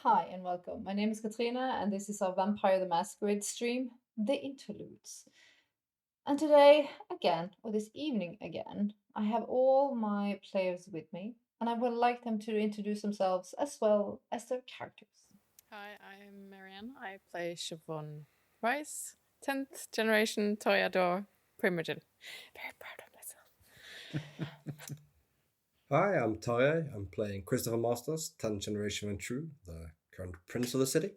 Hi and welcome. My name is Katrina, and this is our Vampire the Masquerade stream, The Interludes. And today, again, or this evening again, I have all my players with me, and I would like them to introduce themselves as well as their characters. Hi, I'm Marianne. I play Siobhan Rice, 10th generation Toreador Primogen. Very proud of myself. Hi, I'm Tarjei. I'm playing Christopher Masters, 10th generation Ventru, the current prince of the city.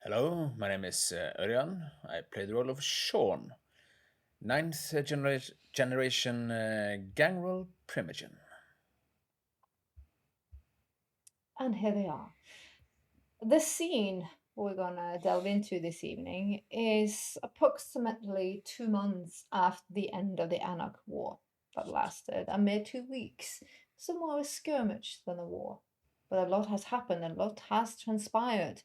Hello, my name is Örjan. I play the role of Sean, 9th generation Gangrel Primogen. And here they are. The scene we're gonna delve into this evening is approximately 2 months after the end of the Anarch War that lasted a mere 2 weeks. So more a skirmish than a war. But a lot has happened, a lot has transpired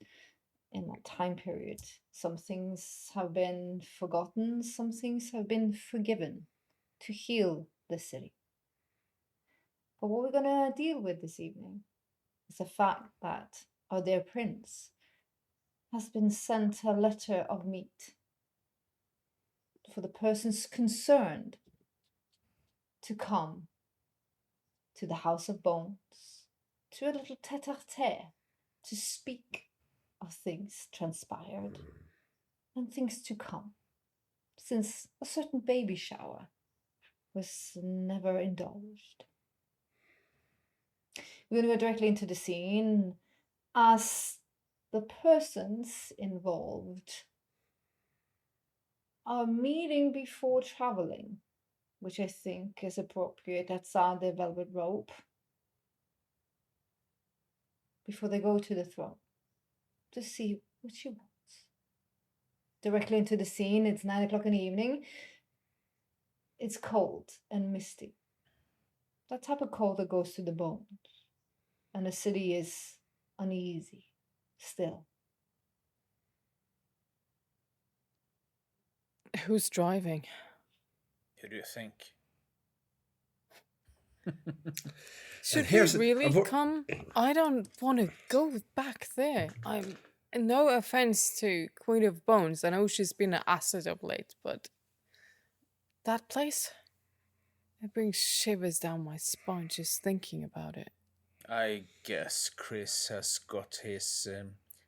in that time period. Some things have been forgotten, some things have been forgiven to heal the city. But what we're gonna deal with this evening is the fact that our dear prince has been sent a letter of meat for the persons concerned to come to the House of Bones, to a little tete-a-tete, to speak of things transpired and things to come, since a certain baby shower was never indulged. We're going to go directly into the scene as the persons involved are meeting before traveling, which I think is appropriate. That's the velvet rope. Before they go to the throne to see what she wants. Directly into the scene, it's 9 o'clock in the evening. It's cold and misty. That type of cold that goes to the bones. And the city is uneasy still. Who's driving? Who do you think? Should we really come? I don't want to go back there. I'm no offense to Queen of Bones. I know she's been an asset of late, but that place, it brings shivers down my spine just thinking about it. I guess Chris has got his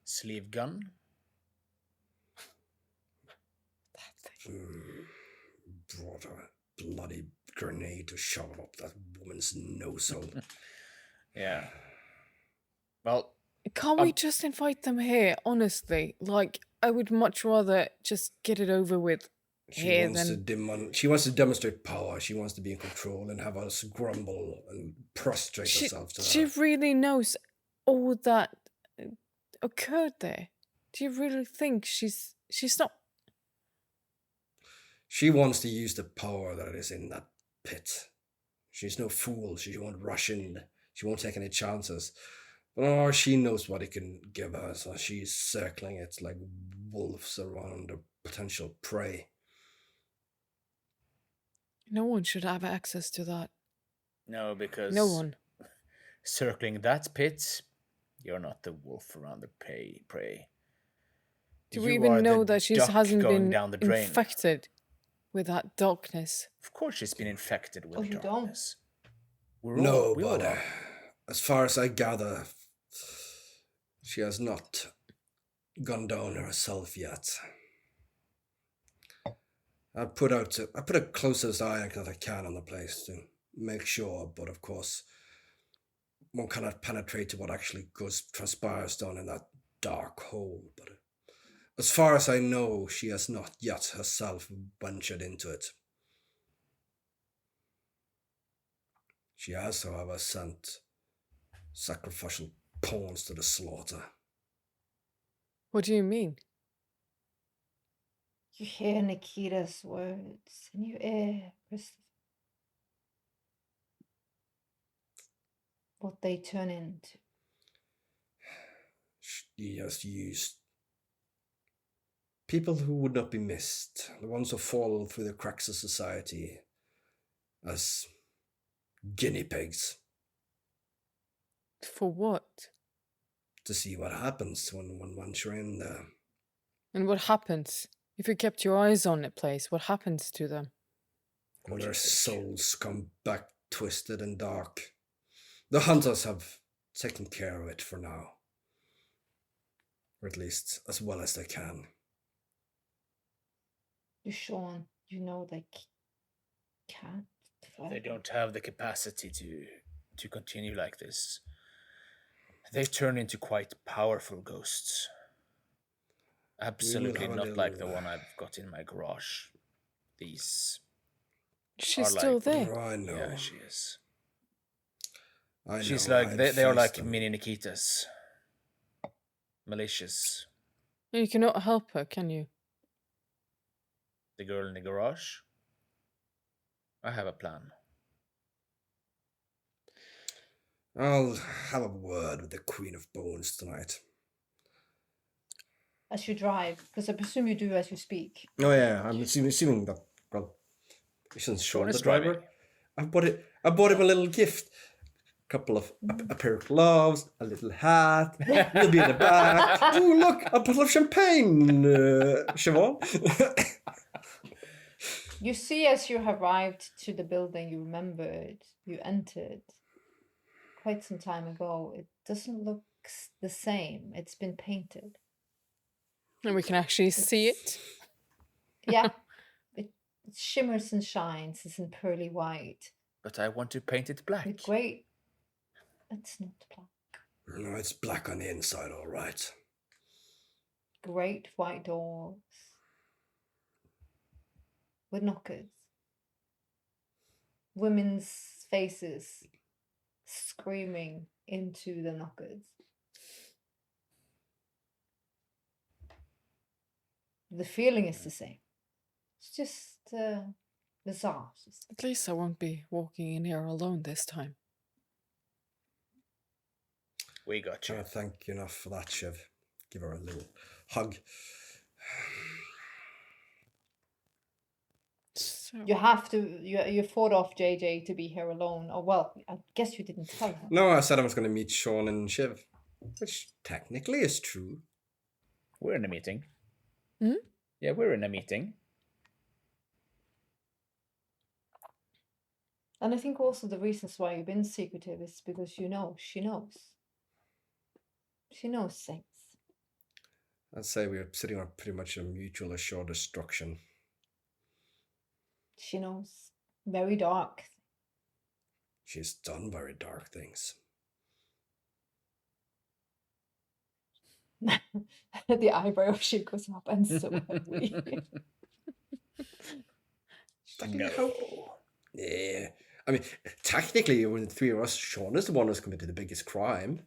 sleeve gun. Brought a bloody grenade to shove up that woman's nose hole. Yeah. Well, can't we just invite them here? Honestly, like I would much rather just get it over with. She wants to demonstrate power. She wants to be in control and have us grumble and prostrate herself to her. She really knows all that occurred there. Do you really think she's not? She wants to use the power that is in that pit. She's no fool. She won't rush in. She won't take any chances. But she knows what it can give her, so she's circling it like wolves around a potential prey. No one should have access to that. No, because no one. Circling that pit, you're not the wolf around the prey. Do we even know that she hasn't been infected with that darkness? Of course she's been infected with darkness. No, but as far as I gather, she has not gone down herself yet. I put a closest eye that I can on the place to make sure, but of course, one cannot penetrate to what actually transpires down in that dark hole. But as far as I know, she has not yet herself ventured into it. She has, however, sent sacrificial pawns to the slaughter. What do you mean? You hear Nikita's words in your ear, Christopher. What they turn into. She has used people who would not be missed, the ones who fall through the cracks of society, as guinea pigs. For what? to see what happens when once you're in there. And what happens? If you kept your eyes on the place, what happens to them? Well, their souls come back twisted and dark. The hunters have taken care of it for now. Or at least as well as they can. Sean, they can't. They don't have the capacity to continue like this. They turn into quite powerful ghosts. Absolutely not like the one I've got in my garage. These. She's still there. Oh, I know. Yeah, she is. She's like they are like mini Nikitas. Malicious. You cannot help her, can you? The girl in the garage? I have a plan. I'll have a word with the Queen of Bones tonight. As you drive, because I presume you do as you speak. Oh yeah, I'm assuming that. Well, isn't Sean the driver? I bought him a little gift. Couple of a pair of gloves, a little hat, we'll be in the back. Oh look, a bottle of champagne, Siobhan. You see, as you arrived to the building, you entered quite some time ago. It doesn't look the same. It's been painted. And we can actually see it. Yeah, it shimmers and shines. It's in pearly white. But I want to paint it black. With great. It's not black. No, it's black on the inside, all right. Great white doors with knockers. Women's faces screaming into the knockers. The feeling is the same. It's just bizarre. At least I won't be walking in here alone this time. We got you. Can't thank you enough for that, Shiv. Give her a little hug. So... You have to. You fought off JJ to be here alone. Oh well, I guess you didn't tell her. No, I said I was going to meet Sean and Shiv, which technically is true. We're in a meeting. Hmm? Yeah, we're in a meeting. And I think also the reasons why you've been secretive is because she knows. She knows things. I'd say we're sitting on pretty much a mutual assured destruction. She knows very dark. She's done very dark things. The eyebrow she goes up and so heavy. No. Yeah. I mean, technically, when the three of us, Sean is the one who's committed the biggest crime.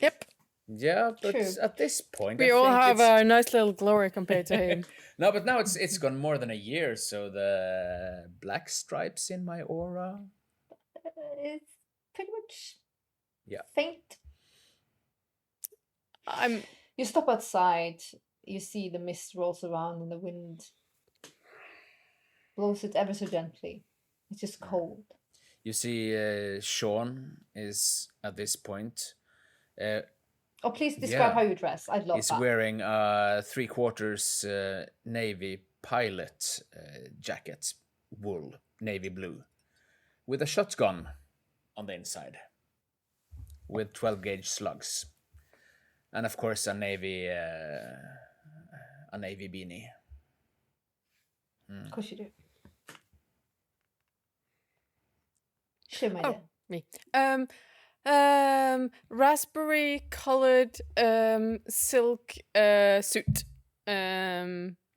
Yep. Yeah, but True. at this point, We all have a nice little glory compared to him. No, but now it's gone more than a year, so the black stripes in my aura. It's pretty much faint. You stop outside. You see the mist rolls around and the wind blows it ever so gently. It's just cold. You see, Sean is at this point. Oh, please describe how you dress. I'd love that. He's wearing a 3/4 navy pilot jacket, wool, navy blue, with a shotgun on the inside, with 12-gauge slugs, and of course a navy beanie. Of course you do. Show my Oh, me. Raspberry colored silk suit.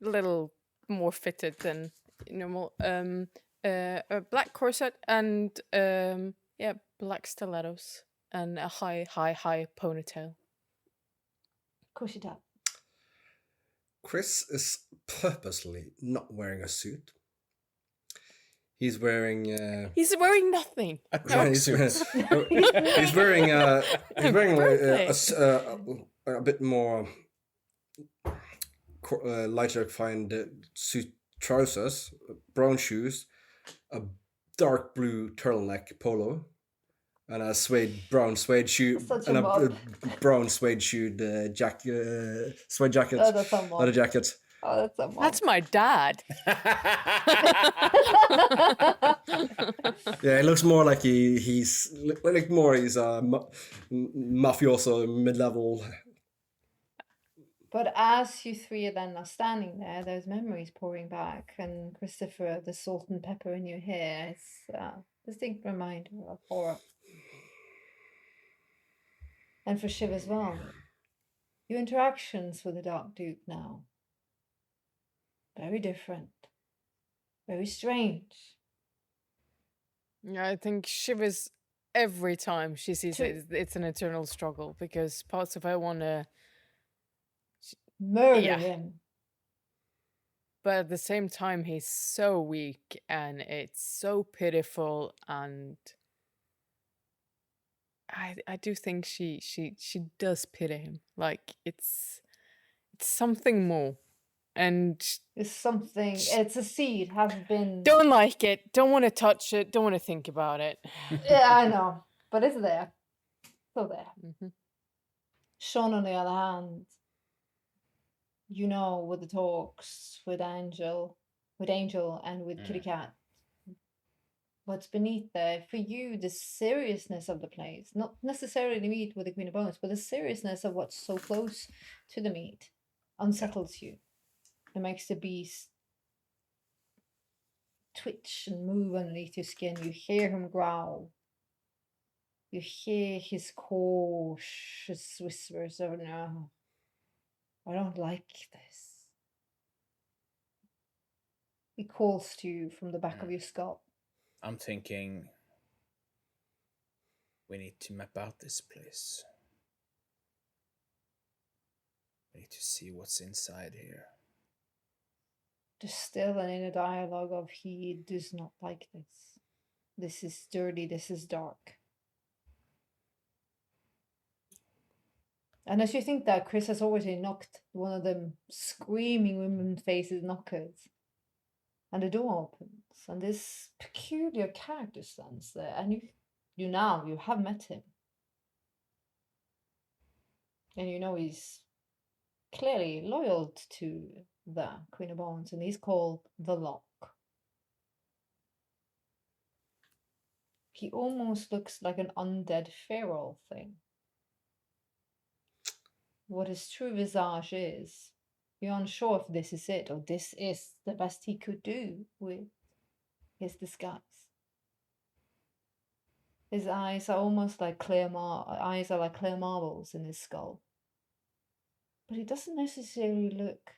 Little more fitted than normal. A black corset and black stilettos and a high ponytail. Of course you do. Chris is purposely not wearing a suit. He's wearing. He's wearing nothing. He's wearing a bit more lighter kind suit trousers, brown shoes, a dark blue turtleneck polo, and a brown suede shoe, and a brown suede shoed suede jacket, Oh, that's a not a jacket. Oh, that's a mob. That's my dad. Yeah, it looks more like he's a mafioso mid-level. But as you three then are standing there, those memories pouring back, and Christopher, the salt and pepper in your hair, it's a distinct reminder of horror. And for Shiv as well, your interactions with the Dark Duke now, very different, very strange. Yeah, I think Shiva's every time she sees it, it's an eternal struggle, because parts of her want to murder him. But at the same time, he's so weak, and it's so pitiful, and I do think she does pity him. Like, it's something more. And it's something, it's a seed, have been... Don't like it, don't want to touch it, don't want to think about it. Yeah, I know, but it's there. Still there. Mm-hmm. Sean, on the other hand, you know, with the talks with Angel and with Kitty Cat, what's beneath there, for you, the seriousness of the place, not necessarily the meat with the Queen of Bones, but the seriousness of what's so close to the meat unsettles you. It makes the beast twitch and move underneath your skin. You hear him growl. You hear his cautious whispers of, no, I don't like this. He calls to you from the back of your skull. I'm thinking we need to map out this place. We need to see what's inside here. There's still an inner dialogue of he does not like this. This is dirty, this is dark. And as you think that, Chris has already knocked one of them screaming women faces knockers. And the door opens, and this peculiar character stands there, and you have met him. And you know he's clearly loyal to the Queen of Bones, and he's called the Lock. He almost looks like an undead feral thing. What his true visage is, you're unsure if this is it, or this is the best he could do with his disguise. His eyes are almost like clear marbles in his skull. But he doesn't necessarily look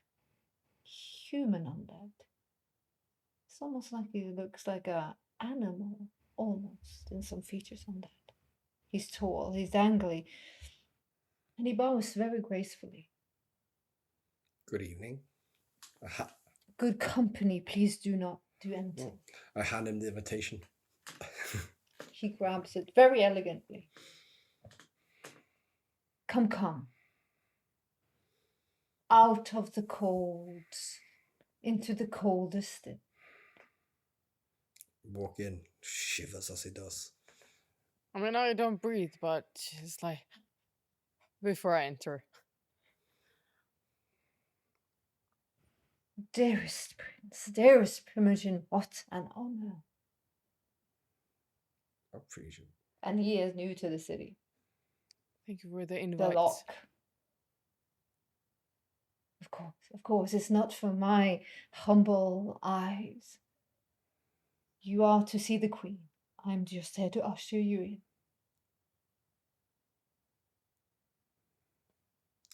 human undead. It's almost like he looks like an animal, almost, in some features undead. He's tall, he's dangly, and he bows very gracefully. Good evening. Good company, please do enter. I hand him the invitation. He grabs it very elegantly. Come. Out of the cold, into the coldest. Walk in, shivers as he does. I mean, I don't breathe, but it's like, before I enter. Dearest Prince, dearest Primogen, what an honor. I appreciate it. And he is new to the city. Thank you for the invite. The Lock. Of course, it's not from my humble eyes. You are to see the Queen. I'm just here to usher you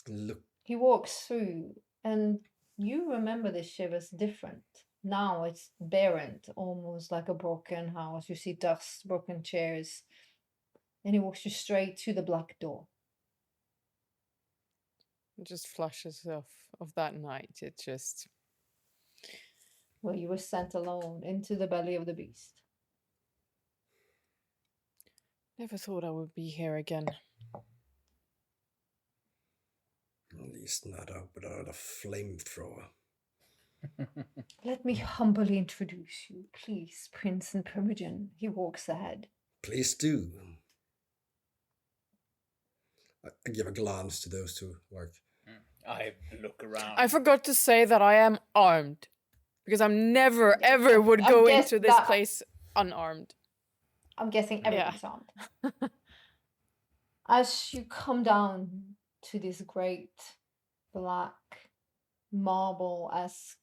in. Look. He walks through, and you remember this Shivers different. Now it's barren, almost like a broken house. You see dust, broken chairs. And he walks you straight to the black door. It just flashes of that night. It just... Well, you were sent alone into the belly of the beast. Never thought I would be here again. At least not without a flamethrower. Let me humbly introduce you, please, Prince and Primogen. He walks ahead. Please do. I give a glance to those two. Like, I look around. I forgot to say that I am armed. Because I'm never, ever would go into this place unarmed. I'm guessing everybody's armed. As you come down to this great black marble-esque,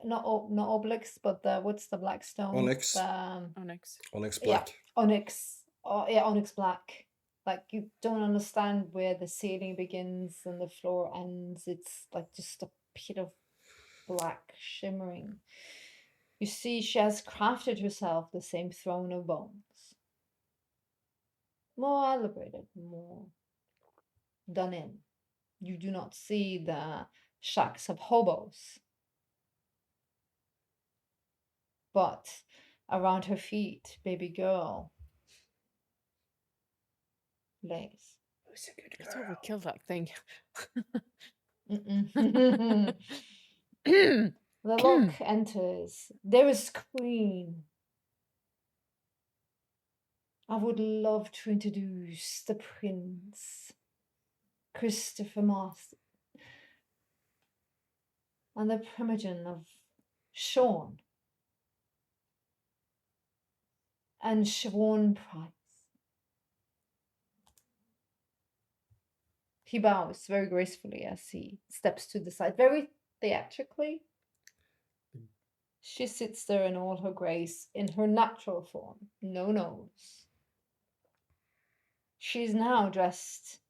not obelisk, but what's the black stone? Onyx. Onyx black. Yeah, onyx. Oh, yeah, onyx black. Like, you don't understand where the ceiling begins and the floor ends. It's like just a pit of black shimmering. You see, she has crafted herself the same throne of bones. More elaborated, more done in. You do not see the shacks of hobos. But around her feet, baby girl lays. Who's a good I girl? thought we killed that thing. The lock enters. There is Queen. I would love to introduce the Prince, Christopher Marston, and the primogen of Sean and Siobhan Price. He bows very gracefully as he steps to the side, very theatrically. She sits there in all her grace, in her natural form, no nose. She's now dressed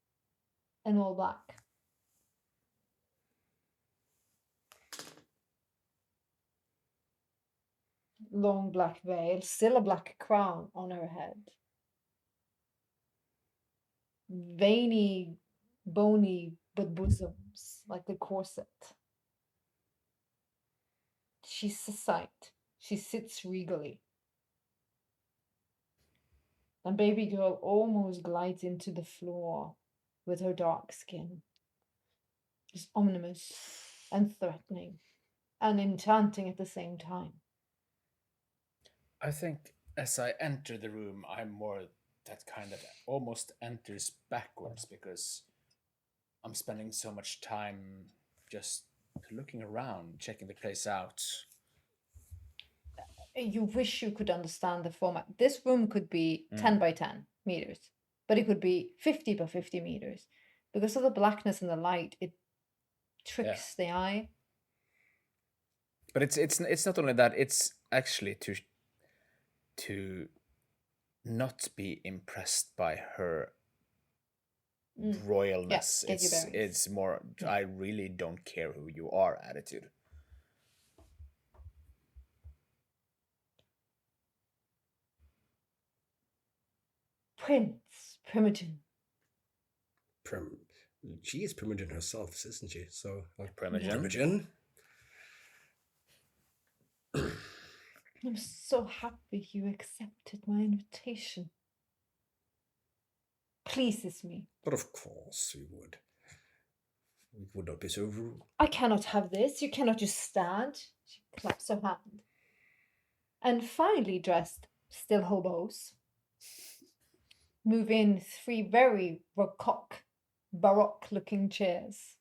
in all black. Long black veil, still a black crown on her head. Veiny, bony, but bosoms, like a corset. She's a sight. She sits regally. And baby girl almost glides into the floor with her dark skin. It's ominous and threatening and enchanting at the same time. I think as I enter the room, I'm more that kind that almost enters backwards because I'm spending so much time just looking around, checking the place out. You wish you could understand the format. This room could be 10 by 10 meters, but it could be 50 by 50 meters. Because of the blackness and the light, it tricks the eye. But it's not only that, it's actually to not be impressed by her royalness. It's more I really don't care who you are attitude. Prince Primogen. She is Primogen herself, isn't she? So, like, Primogen. I'm so happy you accepted my invitation. Pleases me. But of course we would. We would not be so rude. I cannot have this. You cannot just stand. She claps her hand. And finely dressed, still hobos, move in 3 very rocoque, baroque-looking chairs.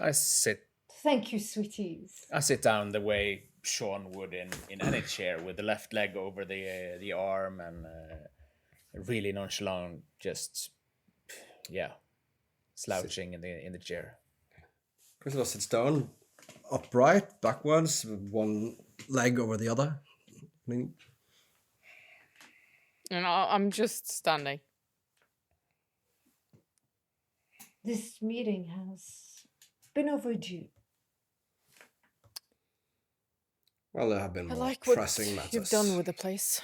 I sit. Thank you, sweeties. I sit down the way Sean would in any chair, with the left leg over the arm and really nonchalant, just slouching in the chair. Christopher sits down, upright, backwards, with one leg over the other. And I'm just standing. This meeting has been overdue. Well, there have been more like pressing what matters. You've done with the place.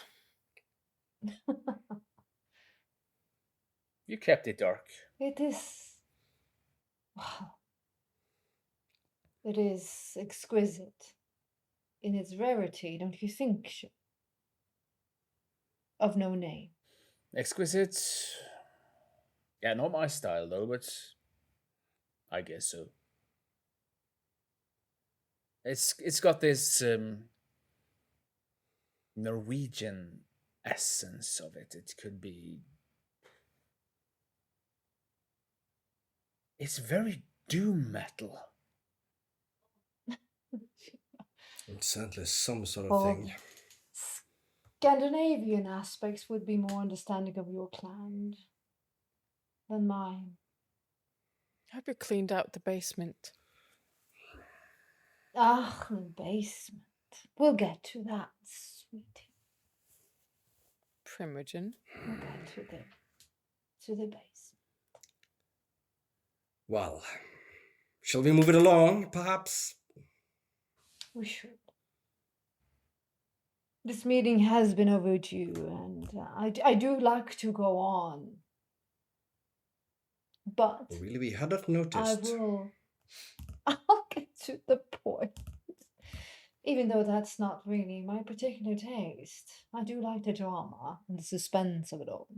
You kept it dark. It is... Wow. It is exquisite in its rarity, don't you think? Of no name. Exquisite. Yeah, not my style though, but I guess so. It's got this Norwegian essence of it. It could be. It's very doom metal. It's certainly some sort of thing. Scandinavian aspects would be more understanding of your clan than mine. I hope you cleaned out the basement. Ah, the basement. We'll get to that, sweetie. Primogen. We'll get to the basement. Well, shall we move it along, perhaps? We should. This meeting has been overdue, and I do like to go on. But really, we had not noticed. I'll get to the point. Even though that's not really my particular taste, I do like the drama and the suspense of it all.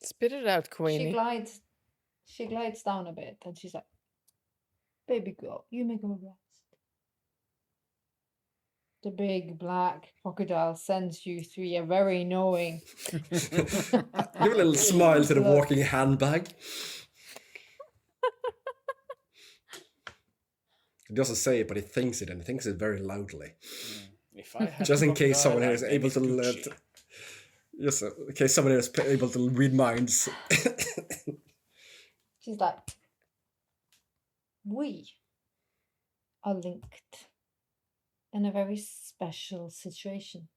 Spit it out, Queenie. She glides down a bit, and she's like, "Baby girl, you may go rest." The big black crocodile sends you three a very knowing. Give a little smile to the walking handbag. He doesn't say it, but he thinks it, and he thinks it very loudly. Just in case someone here is able to yes, in case someone here is able to read minds. She's like, "We are linked in a very special situation."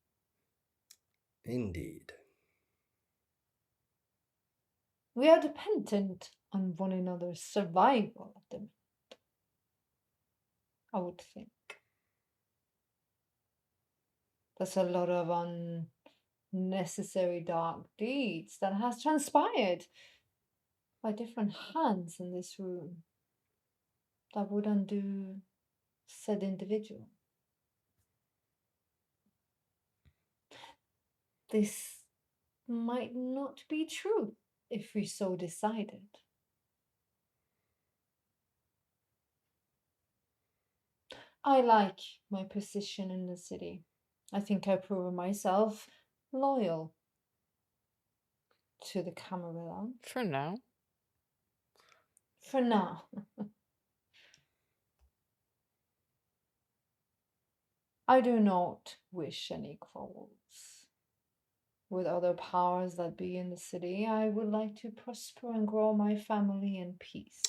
Indeed. We are dependent on one another's survival at the moment, I would think. There's a lot of unnecessary dark deeds that has transpired by different hands in this room that would undo said individual. This might not be true if we so decided. I like my position in the city. I think I've proven myself loyal to the Camarilla. For now. For now. I do not wish any quarrels with other powers that be in the city. I would like to prosper and grow my family in peace.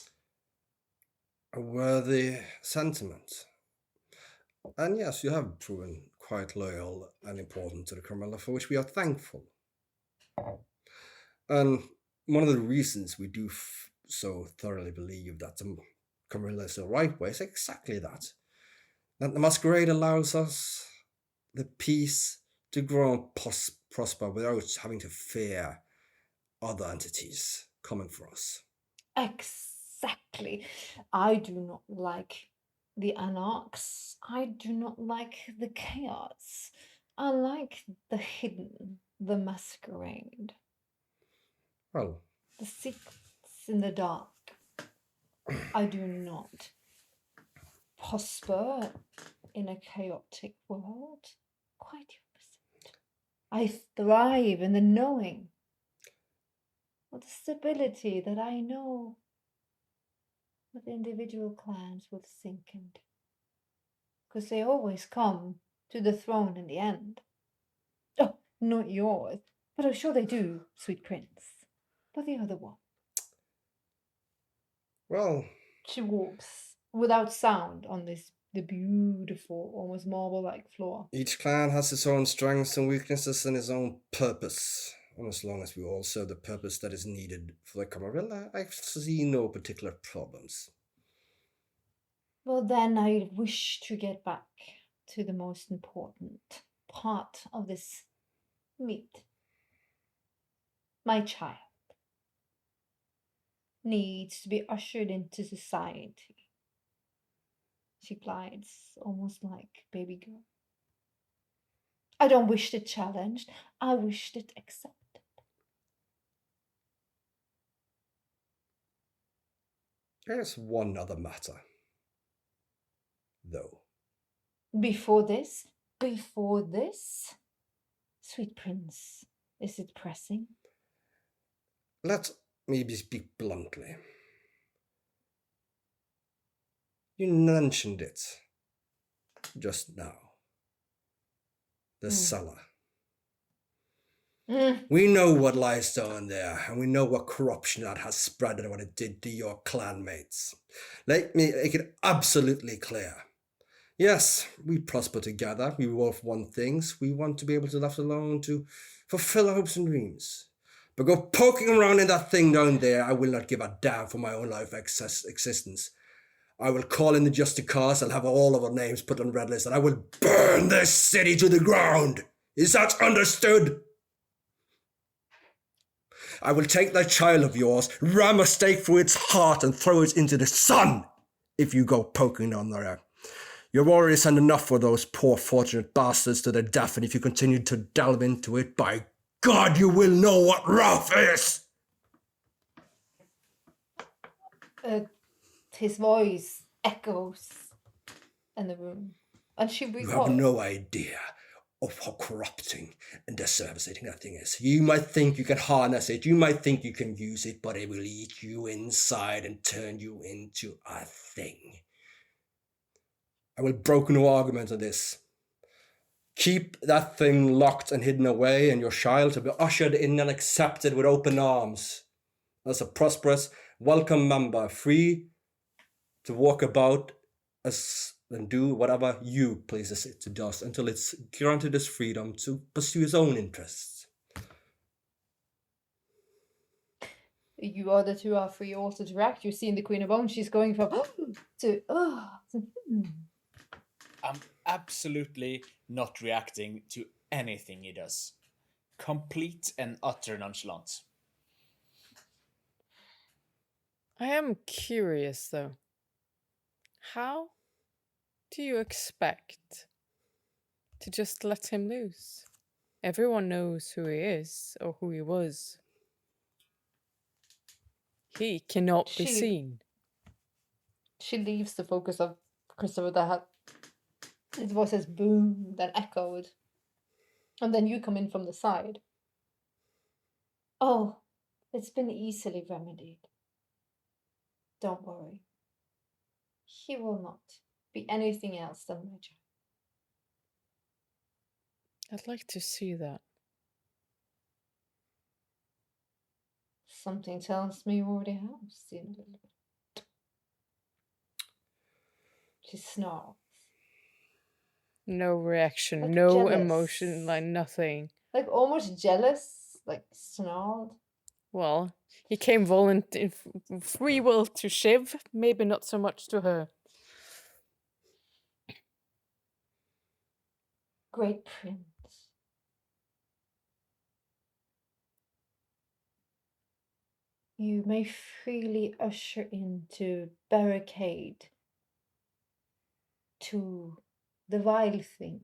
A worthy sentiment. And yes, you have proven quite loyal and important to the Carmella, for which we are thankful. And one of the reasons we do so thoroughly believe that the Carmella is the right way is exactly that. That the Masquerade allows us the peace to grow and prosper without having to fear other entities coming for us. Exactly. I do not like the anarchs. I do not like the chaos. I like the hidden, the masquerade. Well, the secrets in the dark. I do not prosper in a chaotic world. Quite the opposite. I thrive in the knowing of the stability that I know that individual clans will sink into. Because they always come to the throne in the end. Oh, not yours, but I'm sure they do, sweet prince. But the other one. Well, she walks without sound on the beautiful, almost marble-like floor. Each clan has its own strengths and weaknesses and its own purpose. And as long as we all serve the purpose that is needed for the Camarilla, I see no particular problems. Well, then I wish to get back to the most important part of this meet. My child needs to be ushered into society. She glides almost like baby girl. I don't wish it challenged. I wished it accepted. There's one other matter, though. Before this? Sweet prince, is it pressing? Let me speak bluntly. You mentioned it just now. The cellar. We know what lies down there, and we know what corruption that has spread and what it did to your clanmates. Let me make it absolutely clear. Yes, we prosper together. We both want things. We want to be able to left alone to fulfill our hopes and dreams. But go poking around in that thing down there, I will not give a damn for my own life existence. I will call in the just cause. I'll have all of our names put on red list, and I will burn this city to the ground. Is that understood? I will take that child of yours, ram a stake through its heart, and throw it into the sun if you go poking on there. You've already sent enough for those poor fortunate bastards to their death, and if you continue to delve into it, by God, you will know what wrath is! His voice echoes in the room. And she You have no idea of how corrupting and deserving that thing is. You might think you can harness it, you might think you can use it, but it will eat you inside and turn you into a thing. I will broke no argument on this. Keep that thing locked and hidden away, and your child to be ushered in and accepted with open arms as a prosperous, welcome member, free to walk about and do whatever you pleases it to do until it's granted his freedom to pursue his own interests. You other two are free also to react. You're seeing the Queen of Bones. She's going from to I'm absolutely not reacting to anything he does. Complete and utter nonchalance. I am curious, though. How do you expect to just let him loose? Everyone knows who he is or who he was. He cannot be seen. She leaves the focus of Christopher that his voice has boomed and echoed. And then you come in from the side. Oh, it's been easily remedied. Don't worry. He will not be anything else than my child. I'd like to see that. Something tells me you already have seen a little bit. She snarls. No reaction, like no jealous. Emotion, like nothing. Like almost jealous, like snarled. Well, he came free will to Shiv, maybe not so much to her. Great prince. You may freely usher into barricade to the vile things,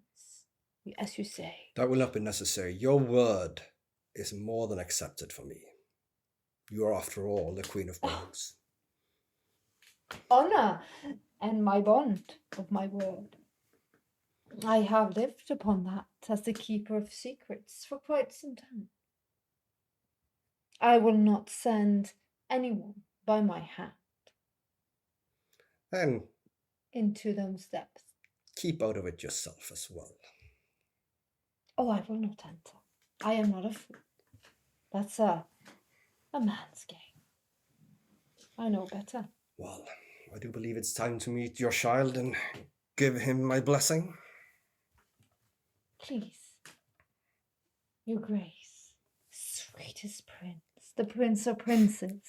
as you say. That will not be necessary. Your word is more than accepted for me. You are, after all, the Queen of Bones. Honor and my bond of my word. I have lived upon that as the keeper of secrets for quite some time. I will not send anyone by my hand. And into those depths. Keep out of it yourself as well. Oh, I will not enter. I am not a fool. That's a man's game. I know better. Well, I do believe it's time to meet your child and give him my blessing. Please. Your Grace. Sweetest prince. The prince of princes.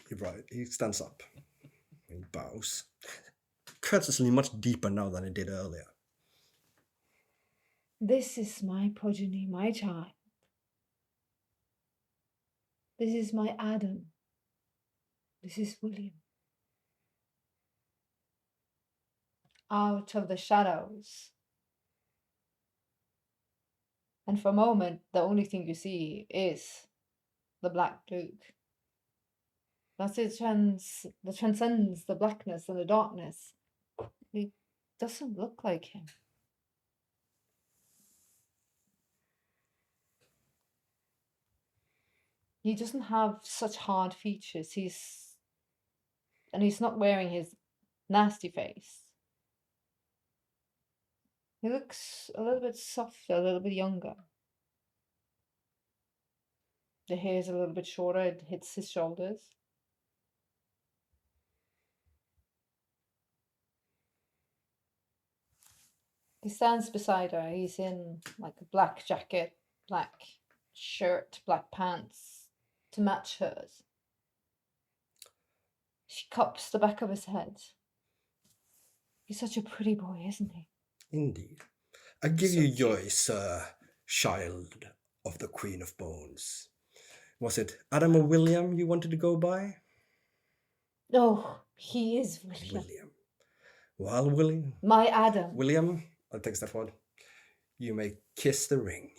You're right. He stands up. He bows. Courteously much deeper now than he did earlier. This is my progeny, my child. This is my Adam. This is William. Out of the shadows. And for a moment, the only thing you see is the Black Duke. That transcends the blackness and the darkness. He doesn't look like him. He doesn't have such hard features. He's not wearing his nasty face. He looks a little bit softer, a little bit younger. The hair's a little bit shorter, it hits his shoulders. He stands beside her. He's in like a black jacket, black shirt, black pants to match hers. She cups the back of his head. He's such a pretty boy, isn't he? Indeed. I give you joy, sir, child of the Queen of Bones. Was it Adam or William you wanted to go by? Oh, he is William. William. Well, William. My Adam. William, I'll take a step forward. You may kiss the ring.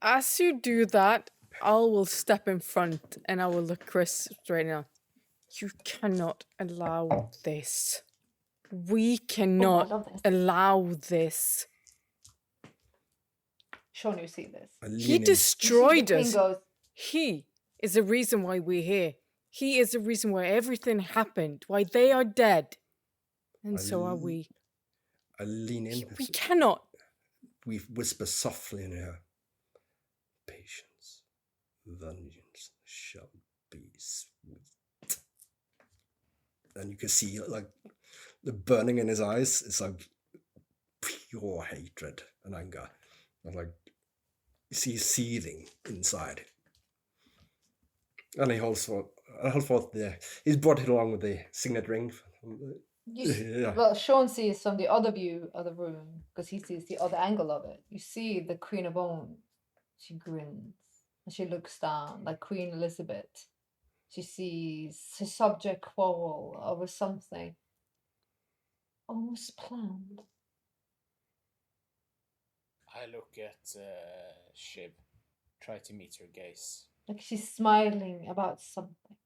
As you do that, I will step in front and I will look Chris straight now. You cannot allow this. We cannot allow this. Sean, you see this. He destroyed us. He is the reason why we're here. He is the reason why everything happened, why they are dead. And so are we. I lean in. We cannot. We whisper softly in her. Patience. Vengeance shall be sweet. And you can see like the burning in his eyes. It's like pure hatred and anger. And like you see seething inside. And he holds forth he's brought it along with the signet ring. Yeah. Well, Sean sees from the other view of the room, because he sees the other angle of it. You see the Queen of Bones. She grins and she looks down like Queen Elizabeth. She sees her subject quarrel over something almost planned. I look at Shiv, try to meet her gaze. Like she's smiling about something.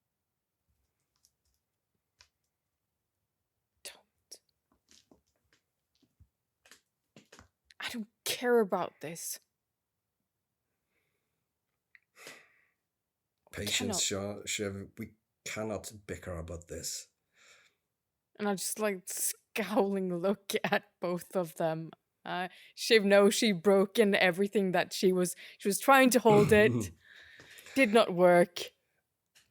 I don't care about this. Patience, Shiv. We cannot bicker about this. And I just like scowling look at both of them. Shiv knows she broken everything that she was trying to hold it. Did not work.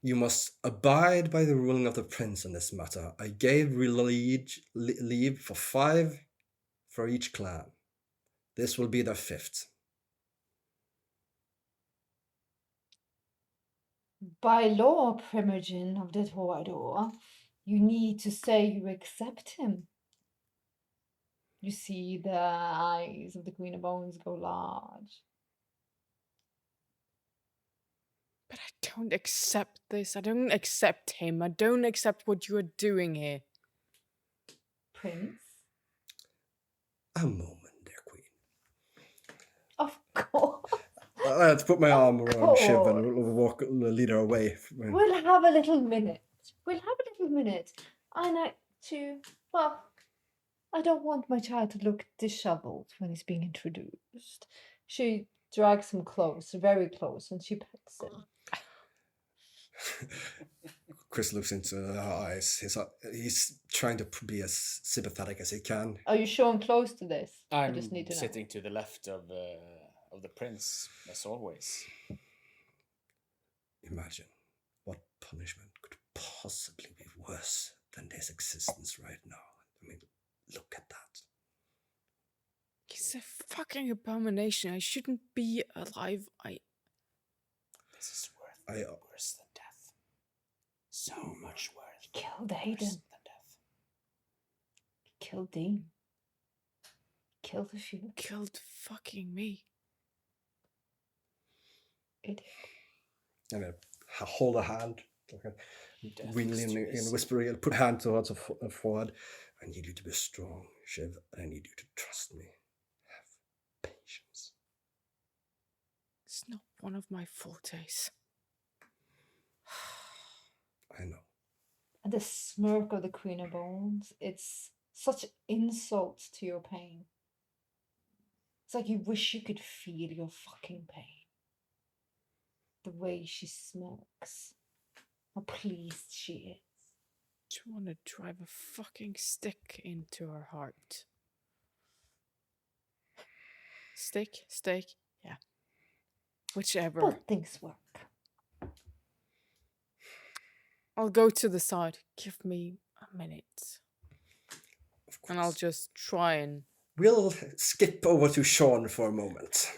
You must abide by the ruling of the prince in this matter. I gave leave for 5 for each clan. This will be the 5th. By law, Primogen of the Torador, you need to say you accept him. You see the eyes of the Queen of Bones go large. But I don't accept this. I don't accept him. I don't accept what you are doing here. Prince? A moment, dear Queen. Of course. I had to put my arm around Shiv and lead her away. We'll have a little minute. I like to, well, I don't want my child to look disheveled when he's being introduced. She drags him close, very close, and she pets him. Chris looks into her eyes. He's trying to be as sympathetic as he can. Are you sure I'm close to this? I'm I just need to sitting to the left of the prince, as always. Imagine what punishment could possibly be worse than his existence right now. I mean, look at that. He's a fucking abomination. I shouldn't be alive. This is worse than death. So much worse. He killed Aiden. Than death. He killed Dean. Killed a few. Killed fucking me. It did. And I hold a hand, really in whispering, and put a hand towards her forehead. I need you to be strong, Shiv. I need you to trust me. Have patience. It's not one of my fortes. I know. And the smirk of the Queen of Bones, it's such insult to your pain. It's like you wish you could feel your fucking pain. the way she smirks. How pleased she is. Do you want to drive a fucking stick into her heart? Stick? Yeah. Whichever. Both things work. I'll go to the side. Give me a minute. And I'll just try and... We'll skip over to Sean for a moment.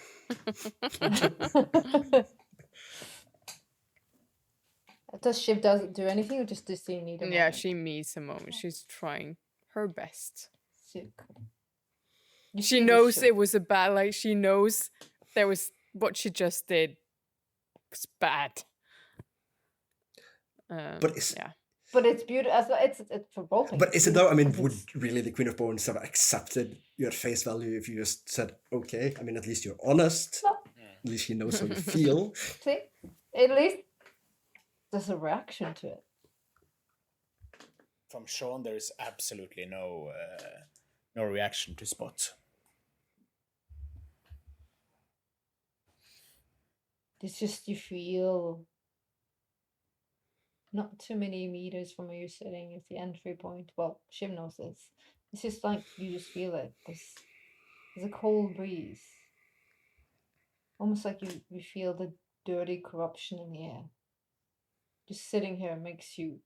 Does Shiv do anything, or just does she need a moment? Yeah, she needs a moment. She's trying her best. She knows it was a bad, like, she knows there was, what she just did was bad. But it's... Yeah. But it's beautiful. It's provoking. But is it though? I mean, would really the Queen of Bones have accepted your face value if you just said, okay? I mean, at least you're honest. No. At least she knows how you feel. See? At least there's a reaction to it. From Sean, there is absolutely no reaction to spot. It's just you feel not too many meters from where you're sitting. It's the entry point. Well, Shiv knows this. It's just like you just feel it. There's a cold breeze. Almost like you feel the dirty corruption in the air. Just sitting here makes you...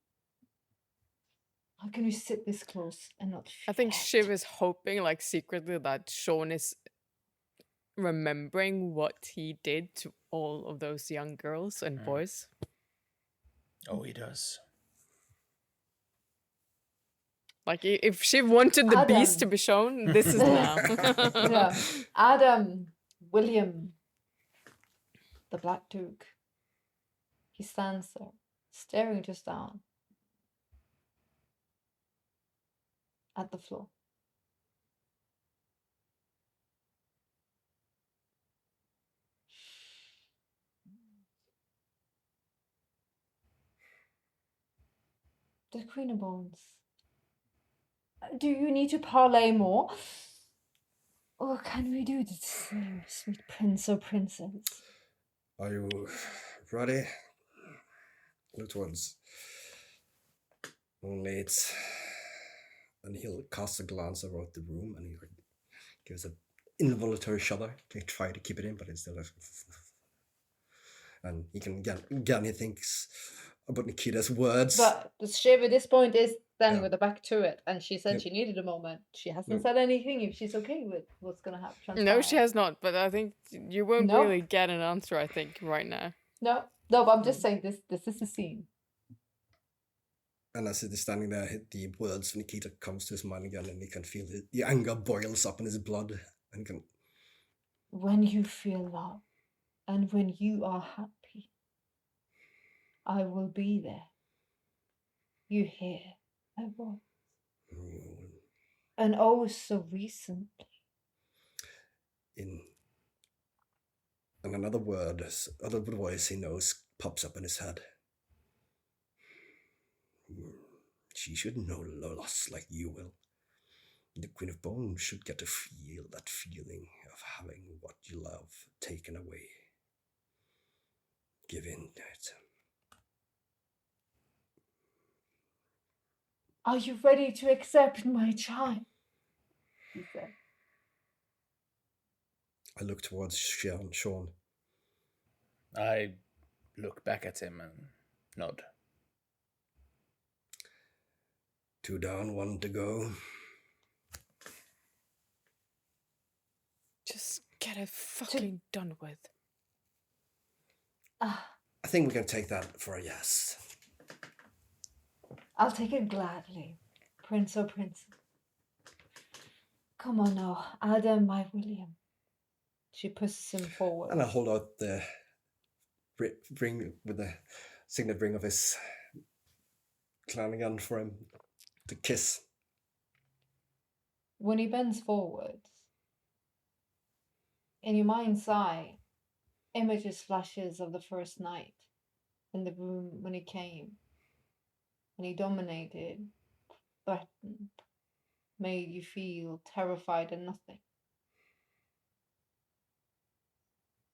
How can you sit this close and not feel I think it? Shiv is hoping, like, secretly that Sean is remembering what he did to all of those young girls and boys. Oh, he does. Like, if Shiv wanted the beast to be shown, this is now. Yeah. Adam, William, the Black Duke. He stands there, staring just down at the floor. The Queen of Bones. Do you need to parlay more? Or can we do this, sweet prince or princess? Are you ready? Look towards. Only it's... And he'll cast a glance around the room and he gives an involuntary shudder. He try to keep it in, but it's still... And he can again he thinks about Nikita's words. But Shiv at this point is standing with her back to it, and she said she needed a moment. She hasn't said anything if she's okay with what's going to happen. No, she has not, but I think you won't really get an answer, I think, right now. No, but I'm just saying this is the scene. And as he's standing there, the words of Nikita comes to his mind again, and he can feel the anger boils up in his blood. And can... When you feel love, and when you are happy, I will be there. You hear my voice. And oh, so recently. And another word, other voice he knows pops up in his head. She should know loss like you will. The Queen of Bones should get to feel that feeling of having what you love taken away. Give in to it. Are you ready to accept my child? He said. I look towards Sean. I look back at him and nod. 2 down, 1 to go. Just get it fucking done with. I think we can take that for a yes. I'll take it gladly, Prince or Princess. Come on now, Adam, my William. She pushes him forward. And I hold out the ring with the signet ring of his clan again for him to kiss. When he bends forward, in your mind's eye, images flashes of the first night in the room when he came. And he dominated, threatened, made you feel terrified and nothing.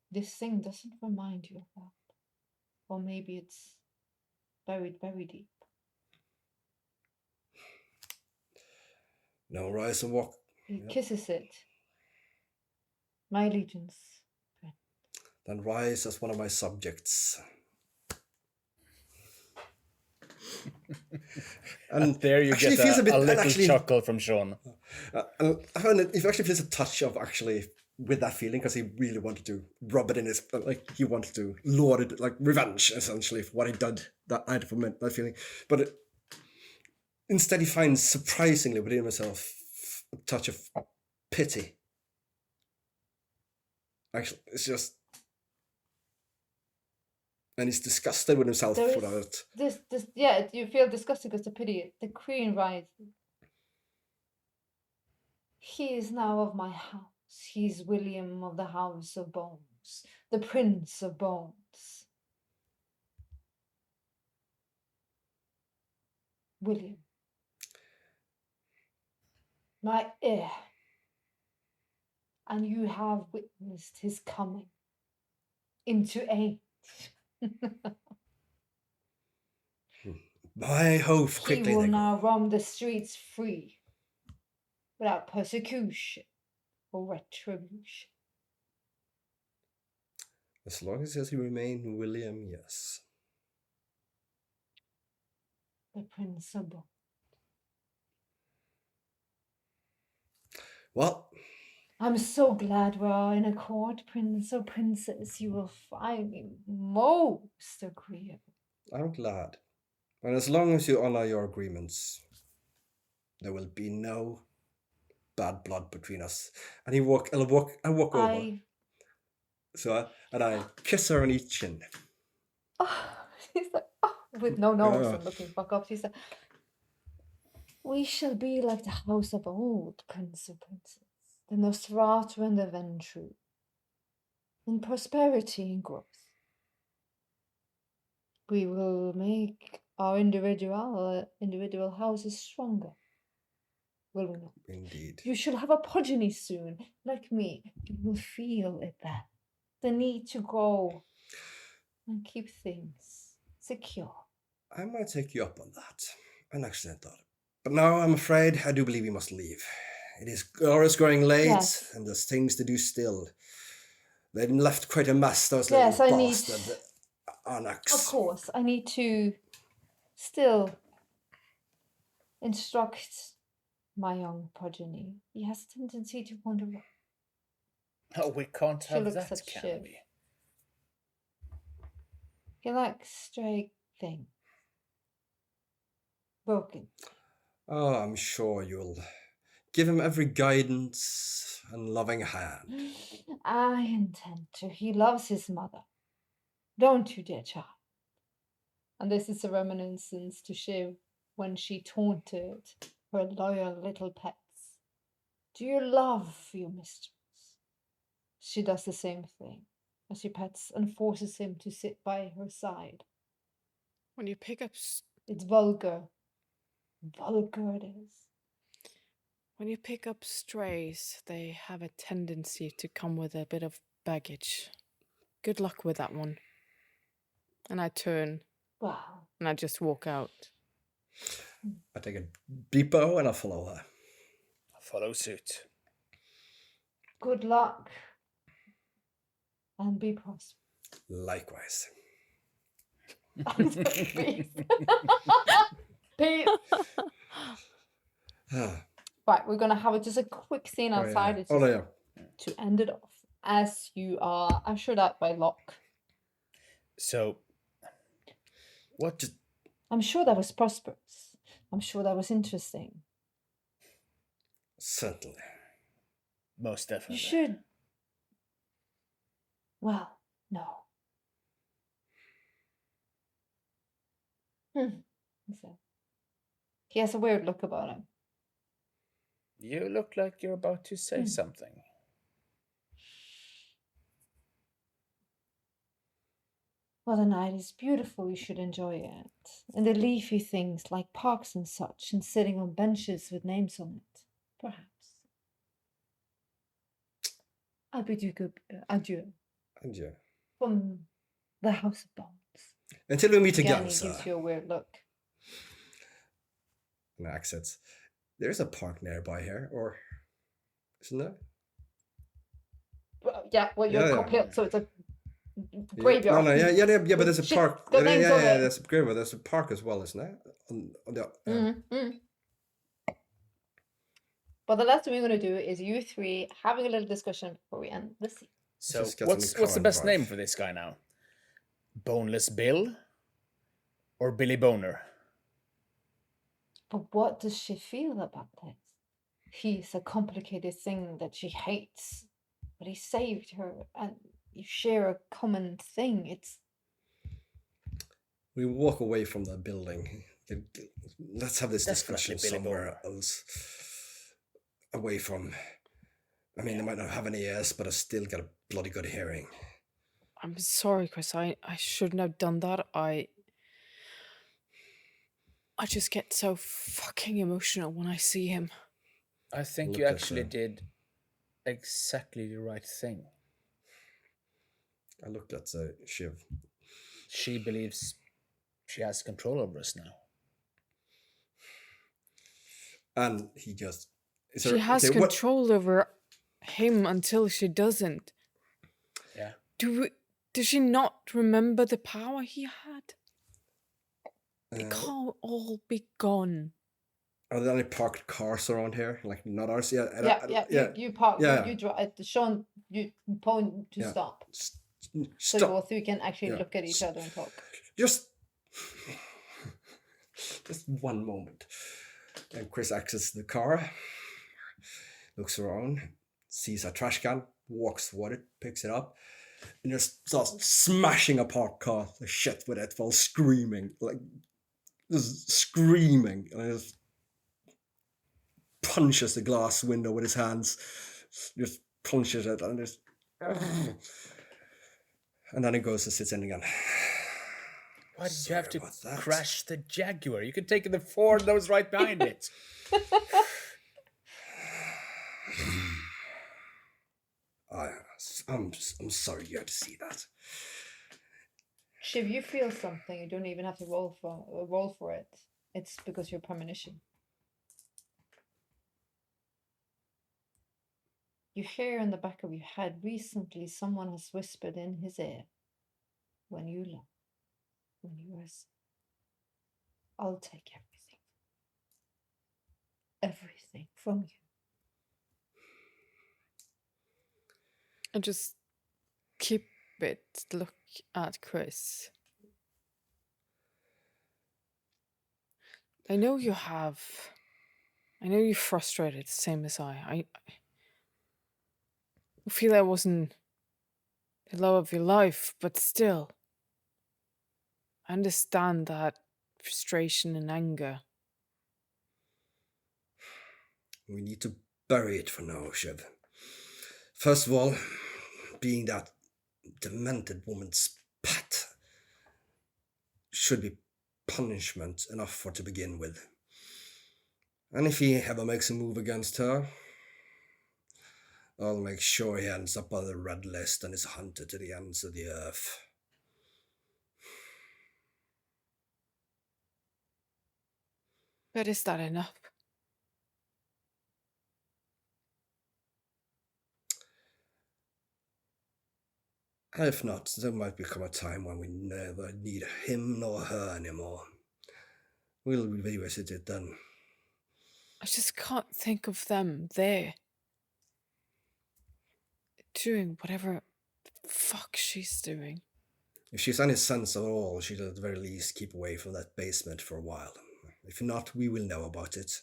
This thing doesn't remind you of that. Or maybe it's buried very deep. Now rise and walk. He kisses it. My allegiance. Then rise as one of my subjects. And there you get a little chuckle from Sean. I found it actually feels a touch of actually with that feeling, because he really wanted to rub it in his, like he wanted to lord it, like revenge essentially for what he did that night, for that feeling. But instead he finds surprisingly within himself a touch of pity. Actually, it's just, and he's disgusted with himself for that. Yeah, you feel disgusted because the pity. The queen rises. He is now of my house. He's William of the House of Bones, the Prince of Bones. William, my heir. And you have witnessed his coming into age. My hope quickly. He will now roam the streets free, without persecution or retribution. As long as he remains William, yes. The Prince of Bones. Well, I'm so glad we are in accord, Prince or Princess. You will find me most agreeable. I'm glad. And as long as you honor your agreements, there will be no bad blood between us. And I walk over. So I kiss her on each chin. Oh, she's like, oh, with no nose and looking back up. She's like, we shall be like the house of old, Prince or Princess, the Nosferatu and the Ventru, in prosperity and growth. We will make our individual houses stronger. Will we not? Indeed. You shall have a progeny soon, like me. You will feel it then. The need to grow and keep things secure. I might take you up on that. An excellent thought. But now I'm afraid I do believe we must leave. It is growing late, and there's things to do still. They've left quite a mess, those little bastard Onyx. Of course, I need to still instruct my young progeny. He has a tendency to wander off. Oh, we can't have that, can we? He likes stray things. Broken. Oh, I'm sure you'll give him every guidance and loving hand. I intend to. He loves his mother. Don't you, dear child? And this is a reminiscence to Shiv when she taunted her loyal little pets. Do you love your mistress? She does the same thing as she pets and forces him to sit by her side. When you pick up... It's vulgar. Vulgar it is. When you pick up strays, they have a tendency to come with a bit of baggage. Good luck with that one. And I turn. Wow. And I just walk out. I take a deep bow and I follow her. I follow suit. Good luck. And be prosperous. Likewise. Peace. Right, we're gonna have just a quick scene outside to end it off. As you are ushered out by Locke. So, what? I'm sure that was prosperous. I'm sure that was interesting. Certainly. Most definitely. You should. Well, no. He has a weird look about him. You look like you're about to say something. Well, the night is beautiful. You should enjoy it. And the leafy things like parks and such, and sitting on benches with names on it, perhaps. I bid you good adieu. Adieu. From the House of Bones. Until we meet Again, again, he sir. gives you a weird look. And exits. There's a park nearby here, or isn't there? Well, yeah, well, you're Cockhill, so it's a Yeah, graveyard. but there's a park. The names of it. There's a graveyard. There's a park as well, isn't there? But the last thing we're going to do is you three having a little discussion before we end the scene. So what's the best name for this guy now? Boneless Bill or Billy Boner? But what does she feel about this? He's a complicated thing that she hates, but he saved her, and you share a common thing. It's. We walk away from the building. Let's have this discussion somewhere else. Away from. I mean, they might not have any ears, but I still got a bloody good hearing. I'm sorry, Chris. I shouldn't have done that. I just get so fucking emotional when I see him. I think you actually did exactly the right thing. I looked at Shiv. She believes she has control over us now. And he just... She has control over him until she doesn't. Yeah. Does she not remember the power he had? It can't all be gone. Are there any parked cars around here? Like, not ours? You park. You drive. Sean, you point to stop. So both of you can actually look at each other and talk. Just one moment. And Chris exits the car, looks around, sees a trash can, walks toward it, picks it up, and just starts smashing apart car the shit with it while screaming, just screaming, and just punches the glass window with his hands, just punches it, and just, and then he goes and sits in again. Why did you have to crash the Jaguar? You could take the Ford that was right behind it. I'm sorry you had to see that. Shiv, you feel something. You don't even have to roll for it. It's because you're premonition. You hear in the back of your head recently someone has whispered in his ear, when you love, when you rest, I'll take everything from you. And just keep it, look at Chris. I know you're frustrated, same as I feel I wasn't the love of your life, but still, I understand that frustration and anger. We need to bury it for now, Shiv. First of all, being that demented woman's pet should be punishment enough for to begin with. And if he ever makes a move against her, I'll make sure he ends up on the red list and is hunted to the ends of the earth. But is that enough? If not, there might become a time when we never need him nor her anymore. We'll revisit it then. I just can't think of them there, doing whatever the fuck she's doing. If she's any sense at all, she'd at the very least keep away from that basement for a while. If not, we will know about it.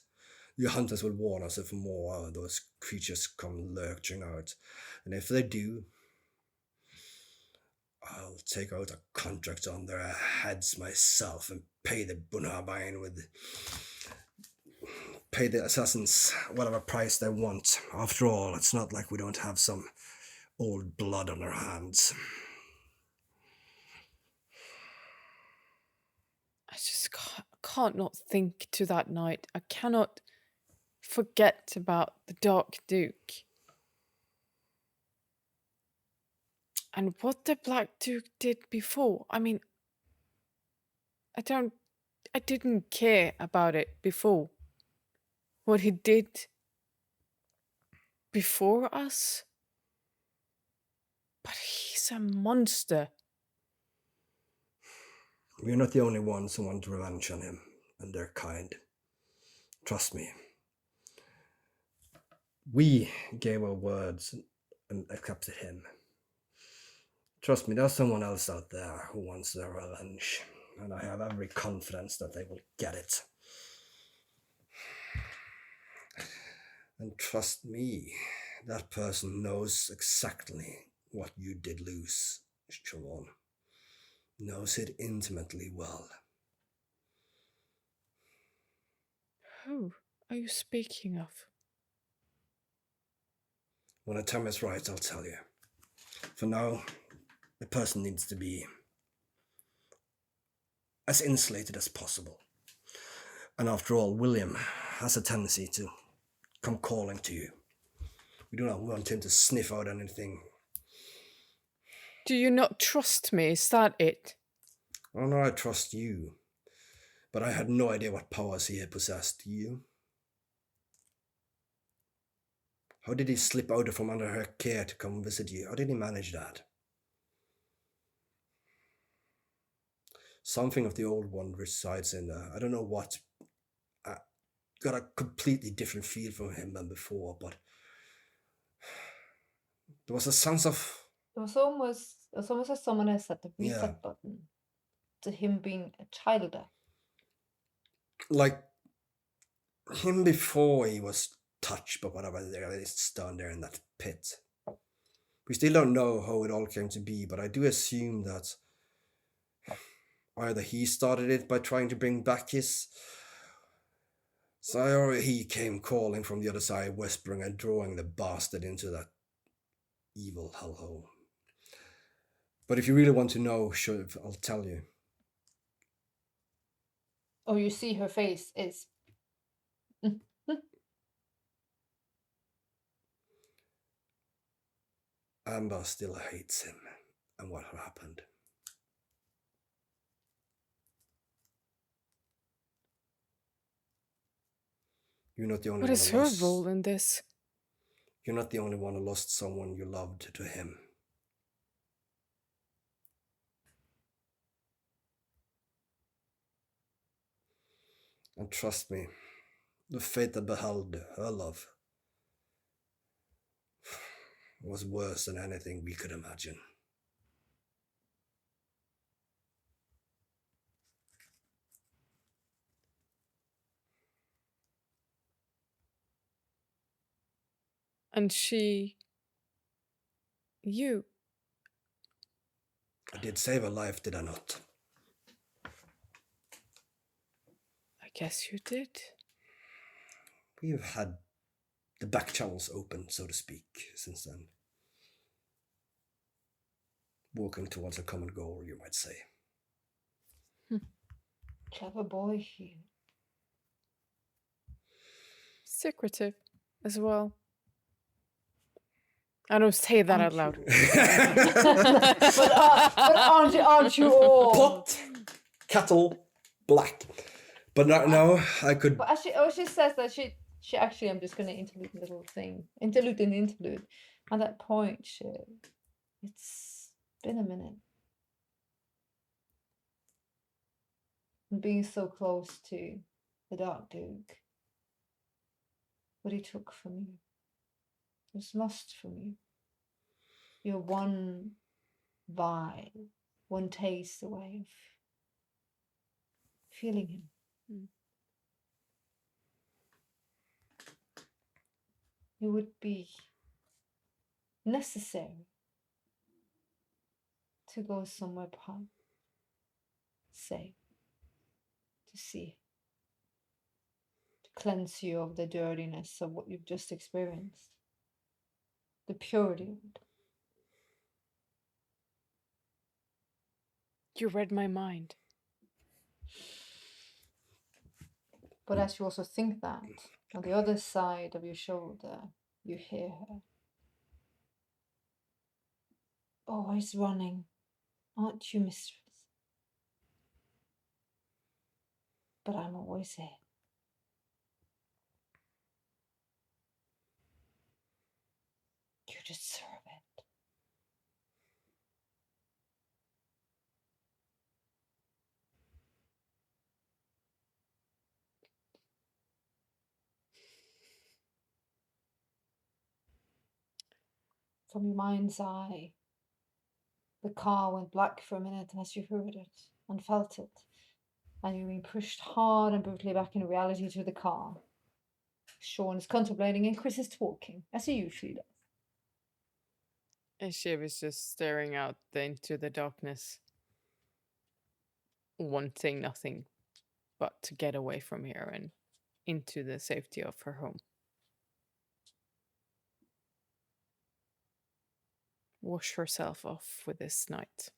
The hunters will warn us if more of those creatures come lurching out. And if they do, I'll take out a contract on their heads myself and pay the Bunhabine pay the assassins whatever price they want. After all, it's not like we don't have some old blood on our hands. I just can't not think to that night. I cannot forget about the Dark Duke. And what the Black Duke did before. I mean, I didn't care about it before. What he did before us? But he's a monster. We're not the only ones who want revenge on him and their kind. Trust me. We gave our words and accepted him. Trust me, there's someone else out there who wants their revenge, and I have every confidence that they will get it. And trust me, that person knows exactly what you did lose, Siobhan. Knows it intimately well. Who are you speaking of? When the time is right, I'll tell you. For now, the person needs to be as insulated as possible. And after all, William has a tendency to come calling to you. We do not want him to sniff out anything. Do you not trust me? Is that it? Oh no, I trust you. But I had no idea what powers he had possessed. You? How did he slip out from under her care to come visit you? How did he manage that? Something of the old one resides in there. I don't know what. I got a completely different feel from him than before, but there was a sense of... It was almost as someone has set the reset button to him being a child. Like him before he was touched by whatever there is down there in that pit. We still don't know how it all came to be, but I do assume that either he started it by trying to bring back his sire, or he came calling from the other side, whispering and drawing the bastard into that evil hellhole. But if you really want to know, sure, I'll tell you. Oh, you see her face is... Amber still hates him and what happened. You're not the only one. What is her role in this? You're not the only one who lost someone you loved to him. And trust me, the fate that beheld her love was worse than anything we could imagine. And you... I did save her life, did I not? I guess you did. We've had the back channels open, so to speak, since then. Working towards a common goal, you might say. Clever boy here. Secretive as well. I don't say that out loud. but aren't you all? Pot, kettle, black. But no, I could... But she says that she actually, I'm just going to interlude a little thing. Interlude and interlude. At that point, it's been a minute. And being so close to the Dark Duke. What he took from you. Was lost from you. You're one vial, one taste away of feeling him. It would be necessary to go somewhere safe, to see, to cleanse you of the dirtiness of what you've just experienced. The purity of it. You read my mind. But as you also think that, on the other side of your shoulder, you hear her. Always running, aren't you, mistress? but I'm always here. You deserve it. From your mind's eye, the car went black for a minute as you heard it and felt it, and you're being pushed hard and brutally back in reality to the car. Sean is contemplating and Chris is talking, as he usually does. And she was just staring out into the darkness, wanting nothing but to get away from here and into the safety of her home. Wash herself off with this night.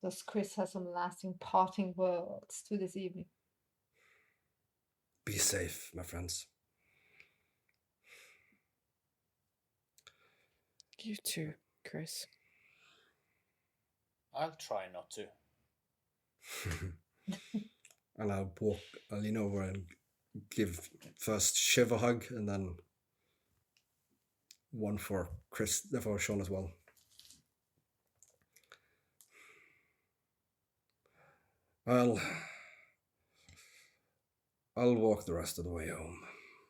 Does Chris have some lasting parting words to this evening? Be safe, my friends. You too, Chris. I'll try not to. And I'll lean over and give first Shiv a hug, and then one for Sean as well. I'll walk the rest of the way home.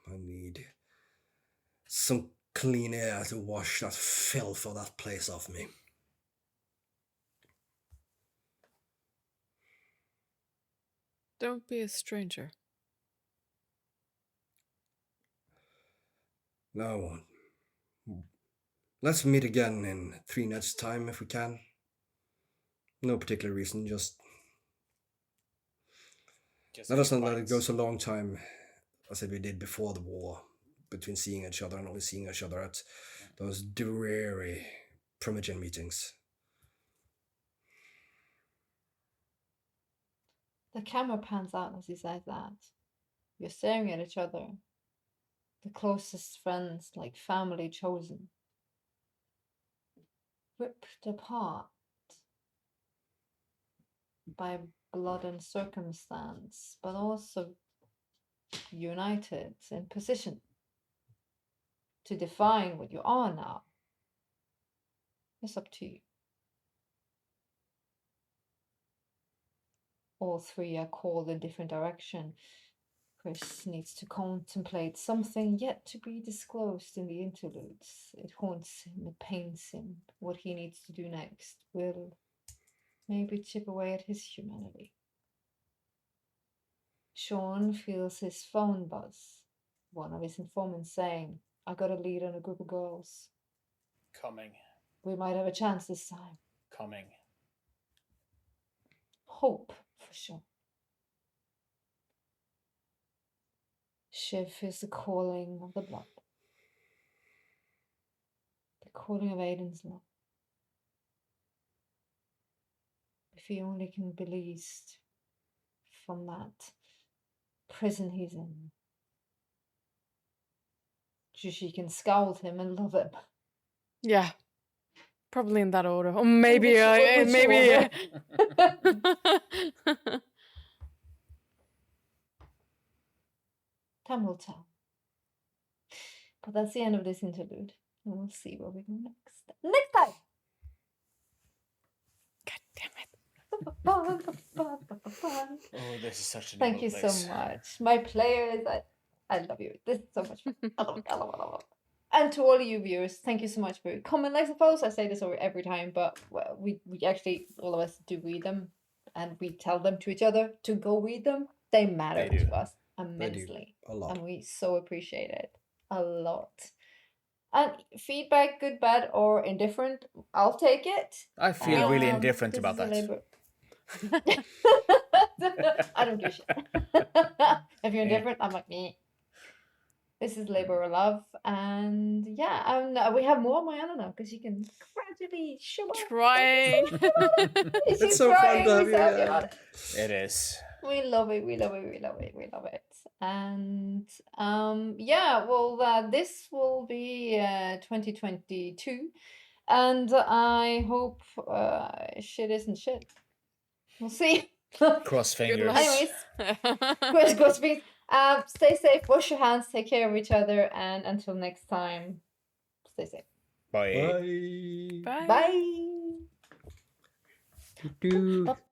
I need some clean air to wash that filth of that place off me. Don't be a stranger. No, I won't. Let's meet again in 3 nights' time if we can. No particular reason, just let us not let it go so long time as we did before the war, between seeing each other and only seeing each other at those dreary Primogen meetings. The camera pans out as he says that. You're staring at each other. The closest friends, like family chosen. Ripped apart by blood and circumstance, but also united in position to define what you are now. It's up to you. All three are called in different direction. Chris needs to contemplate something yet to be disclosed in the interludes. It haunts him, it pains him. What he needs to do next will maybe chip away at his humanity. Sean feels his phone buzz. One of his informants saying, I got a lead on a group of girls. Coming. We might have a chance this time. Coming. Hope, for sure. Shiv is the calling of the blood. The calling of Aiden's love. If he only can be released from that prison he's in. So she can scold him and love him. Yeah. Probably in that order. Or maybe maybe Time will tell. But that's the end of this interlude. And we'll see where we go next. Next time! God damn it. Oh, this is such a Thank you place. so much. My players, I love you. This is so much fun. I love it. And to all of you viewers, thank you so much for your comment, likes, and follows. I say this over every time, but we actually, all of us do read them, and we tell them to each other to go read them. They matter to us immensely. A lot. And we so appreciate it. A lot. And feedback, good, bad, or indifferent, I'll take it. I feel really indifferent about that. I don't give a shit. If you're indifferent, I'm like, meh. This is labor of love, and yeah, we have more Mariana now because she can gradually show up. Trying. It's so fun to have you here. It is. We love it. And this will be 2022, And I hope shit isn't shit. We'll see. Cross fingers. Anyways, cross fingers. Stay safe, wash your hands, take care of each other, and until next time, stay safe. Bye. Bye. Bye. Bye. Doo-doo.